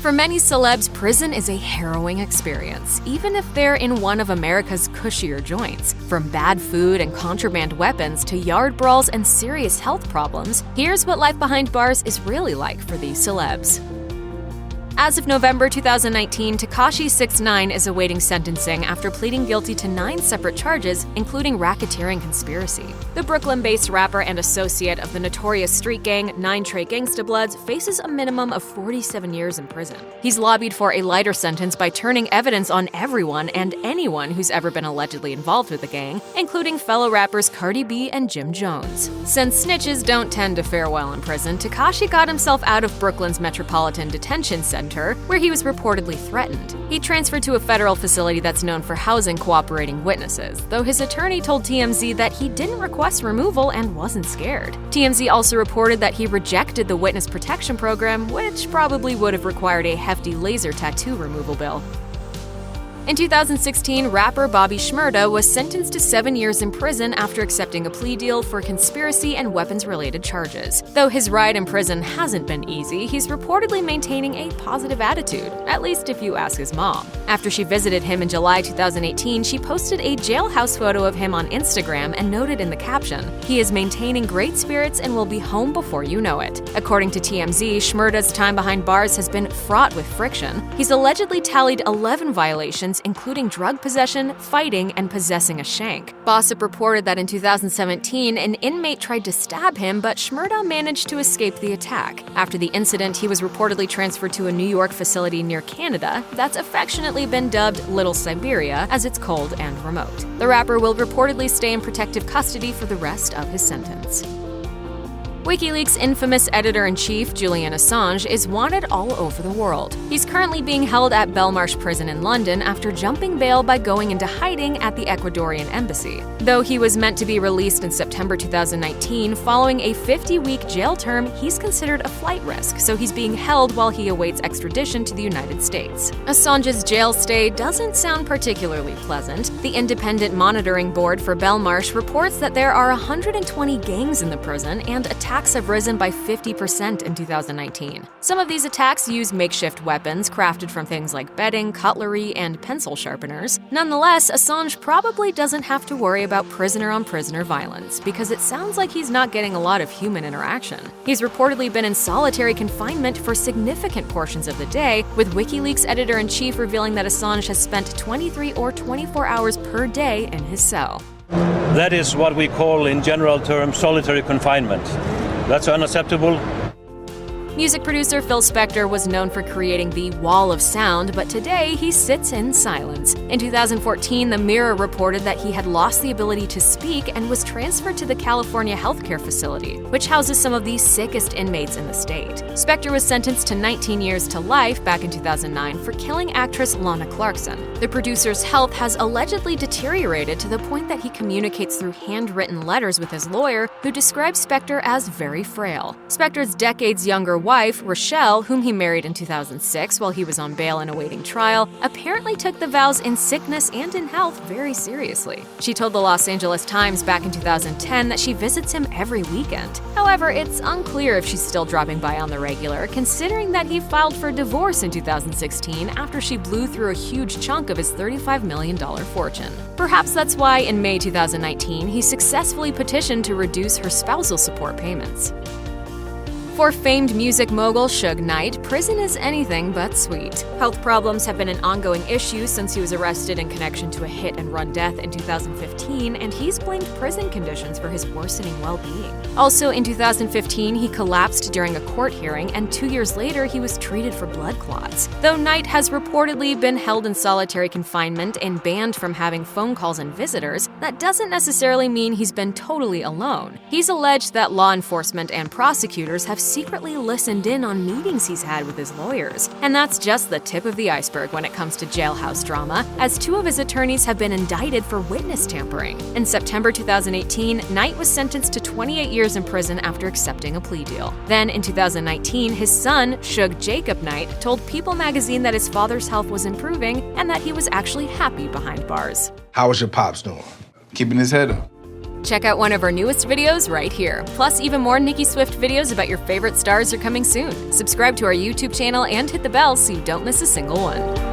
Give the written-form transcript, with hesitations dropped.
For many celebs, prison is a harrowing experience, even if they're in one of America's cushier joints. From bad food and contraband weapons to yard brawls and serious health problems, here's what life behind bars is really like for these celebs. As of November 2019, Tekashi 6ix9ine is awaiting sentencing after pleading guilty to 9 separate charges, including racketeering conspiracy. The Brooklyn-based rapper and associate of the notorious street gang 9 Trey Gangsta Bloods faces a minimum of 47 years in prison. He's lobbied for a lighter sentence by turning evidence on everyone and anyone who's ever been allegedly involved with the gang, including fellow rappers Cardi B and Jim Jones. Since snitches don't tend to fare well in prison, Tekashi got himself out of Brooklyn's Metropolitan Detention Center, where he was reportedly threatened. He transferred to a federal facility that's known for housing cooperating witnesses, though his attorney told TMZ that he didn't request removal and wasn't scared. TMZ also reported that he rejected the witness protection program, which probably would have required a hefty laser tattoo removal bill. In 2016, rapper Bobby Shmurda was sentenced to 7 years in prison after accepting a plea deal for conspiracy and weapons-related charges. Though his ride in prison hasn't been easy, he's reportedly maintaining a positive attitude, at least if you ask his mom. After she visited him in July 2018, she posted a jailhouse photo of him on Instagram and noted in the caption, "He is maintaining great spirits and will be home before you know it." According to TMZ, Shmurda's time behind bars has been fraught with friction. He's allegedly tallied 11 violations, including drug possession, fighting, and possessing a shank. Gossip reported that in 2017, an inmate tried to stab him, but Shmurda managed to escape the attack. After the incident, he was reportedly transferred to a New York facility near Canada that's affectionately been dubbed Little Siberia, as it's cold and remote. The rapper will reportedly stay in protective custody for the rest of his sentence. WikiLeaks' infamous editor-in-chief, Julian Assange, is wanted all over the world. He's currently being held at Belmarsh Prison in London after jumping bail by going into hiding at the Ecuadorian embassy. Though he was meant to be released in September 2019, following a 50-week jail term, he's considered a flight risk, so he's being held while he awaits extradition to the United States. Assange's jail stay doesn't sound particularly pleasant. The Independent Monitoring Board for Belmarsh reports that there are 120 gangs in the prison, and attacks have risen by 50% in 2019. Some of these attacks use makeshift weapons crafted from things like bedding, cutlery, and pencil sharpeners. Nonetheless, Assange probably doesn't have to worry about prisoner-on-prisoner violence, because it sounds like he's not getting a lot of human interaction. He's reportedly been in solitary confinement for significant portions of the day, with WikiLeaks editor-in-chief revealing that Assange has spent 23 or 24 hours per day in his cell. That is what we call, in general terms, solitary confinement. That's unacceptable. Music producer Phil Spector was known for creating the wall of sound, but today he sits in silence. In 2014, The Mirror reported that he had lost the ability to speak and was transferred to the California Healthcare Facility, which houses some of the sickest inmates in the state. Spector was sentenced to 19 years to life back in 2009 for killing actress Lana Clarkson. The producer's health has allegedly deteriorated to the point that he communicates through handwritten letters with his lawyer, who describes Spector as very frail. Spector's decades younger wife, Rochelle, whom he married in 2006 while he was on bail and awaiting trial, apparently took the vows in sickness and in health very seriously. She told the Los Angeles Times back in 2010 that she visits him every weekend. However, it's unclear if she's still dropping by on the regular, considering that he filed for divorce in 2016 after she blew through a huge chunk of his $35 million fortune. Perhaps that's why in May 2019, he successfully petitioned to reduce her spousal support payments. For famed music mogul Suge Knight, prison is anything but sweet. Health problems have been an ongoing issue since he was arrested in connection to a hit-and-run death in 2015, and he's blamed prison conditions for his worsening well-being. Also, in 2015, he collapsed during a court hearing, and 2 years later, he was treated for blood clots. Though Knight has reportedly been held in solitary confinement and banned from having phone calls and visitors, that doesn't necessarily mean he's been totally alone. He's alleged that law enforcement and prosecutors have secretly listened in on meetings he's had with his lawyers. And that's just the tip of the iceberg when it comes to jailhouse drama, as 2 of his attorneys have been indicted for witness tampering. In September 2018, Knight was sentenced to 28 years in prison after accepting a plea deal. Then, in 2019, his son, Suge Jacob Knight, told People magazine that his father's health was improving and that he was actually happy behind bars. How was your pops doing? Keeping his head up. Check out one of our newest videos right here. Plus, even more Nicki Swift videos about your favorite stars are coming soon. Subscribe to our YouTube channel and hit the bell so you don't miss a single one.